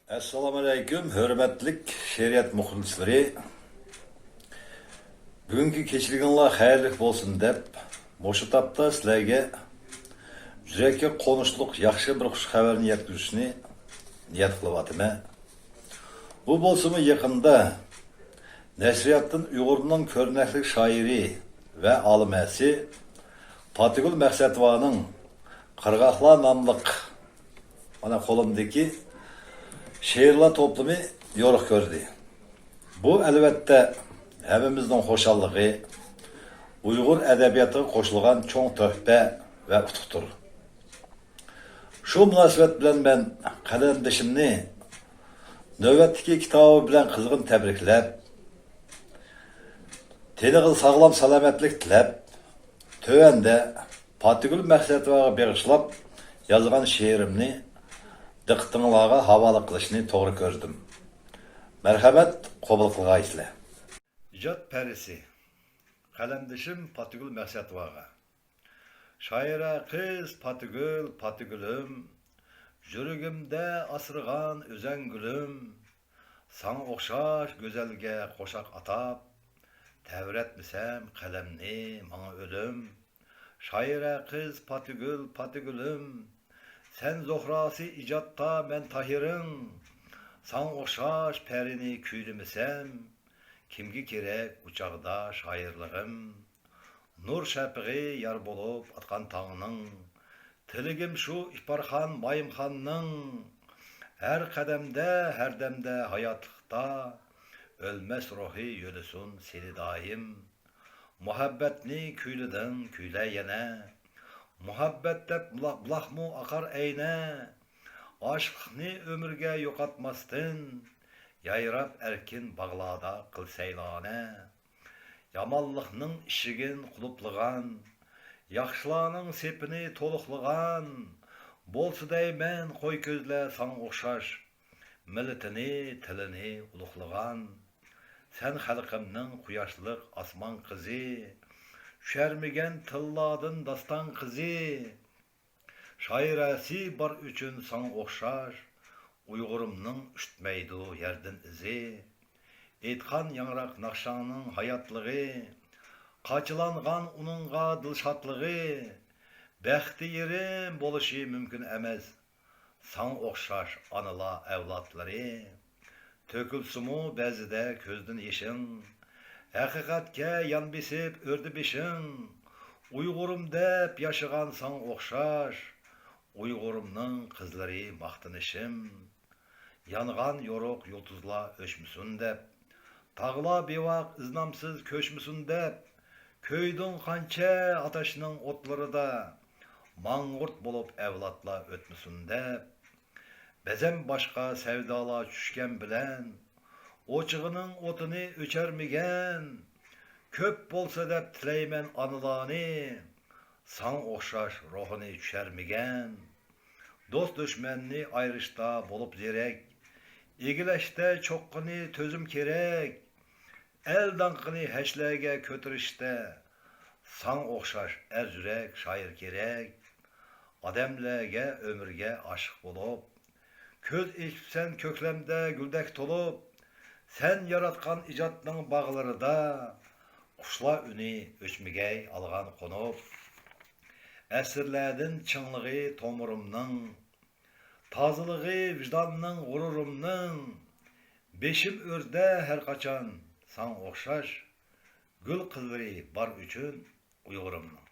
Assalomu alaykum, hurmatli she'riyat muxlislari. Bugungi kechliginglar xayrli bo'lsin deb, mo'shu topda sizlarga yurakka qonishliq yaxshi bir xush xabarni yetkazishni niyat qilyapman. Bu bo'lsa-mu yaqinda Nasriyaddin Uyg'urning ko'rnakli shoiri va olimasi Fatihul Maqsadovaning Qirg'oqlar nomli ana qo'limdagi she'rlar toplumi yo'riq ko'rdi. Bu albatta hemimizden hoşallığı, Uygur edebiyatı koşulgan çoğun töhbe ve utuktur. Şu münasebet bilen ben kalemdişimni növbetdeki kitabı bilen kızgın tebriklep, tenigil sağlam salametlik tilep, tövende Fatihul Maqsadovaga bağışlap yazgan şiirimni diqqatingizga havola qilishni to'g'ri ko'rdim. Marhamat, qabul qilgaysizlar. İcat perisi, kalemdişim Fatihul Maqsadovaga. Şaira kız Fatihul'üm, jürgümde asırgan özen gülüm, sana okşaş gözelge koşak atap, tevretmisem kalemni bana ölüm. Şaira kız Fatihul'üm, sen zohrası icatta ben tahirim, sana okşaş perini küylümesem, kimgi kerek uçağda şairligim, nur şapiği yar bolup atkan tağının, tiligim şu İhbarxan Bayımxanның, her kademde her demde hayatlıkta, ölmez ruhi yölüsün seni daim, muhabbetni küylüdün küyle yene, muhabbette bulak mu akar eyne, aşkni ömürge yokatmastın, yayrab erkin bağlada kıl seylane, yamallıqның işigin kulupligan, yaxşılarның sepini toluqligan, bolsu deymen koy közle san okşaş, milletini, tilini uluqligan, sen halkımның kuyaşlık asman kızı, şermigen tılladın dastan kızı, şairesi bar üçün san okşaş, Uygurumның üstmeydu yerden izi, etkan yanrak nakşanın hayatlığı, kaçılangan ununga dılşatlığı, bəxti yerim boluşu mümkün emez, san okşaş anıla evlatları, tökülsümü bezide közdün işin, hakikatke yan besip ördü beşin, Uygurum dep yaşıgan san okşaş, Uygurumның kızları maqtınışım, yanğan yoruk yıldızla öşmüsün dep, tağla bevak iznamsız köşmüsün dep, köydün kança ataşının otları da, mangurt bolup evlatla ötmüsün dep, bezem başka sevdala çüşken bilen, oçığının otunu öçermigen, köp bolsa dep tileymen anılani, san okşaş ruhunu düşermigen, dost düşmenni ayrışta bolup zerek, İgileşte çokkını tözüm kerek, el dankını heşlege kötürüşte, san okşaş erzürek şair kerek, ademlege ömürge aşık bolup, köz içsen köklemde güldek tolup, sen yaratkan icatның bağları da, kuşla üni öçmigey algan konup, əsirlərdin çınlığı tomurumның, tazılığı vicdanның gururumның, beşim örde her kaçan san okşaş, gül kızları bar üçün Uygurumның.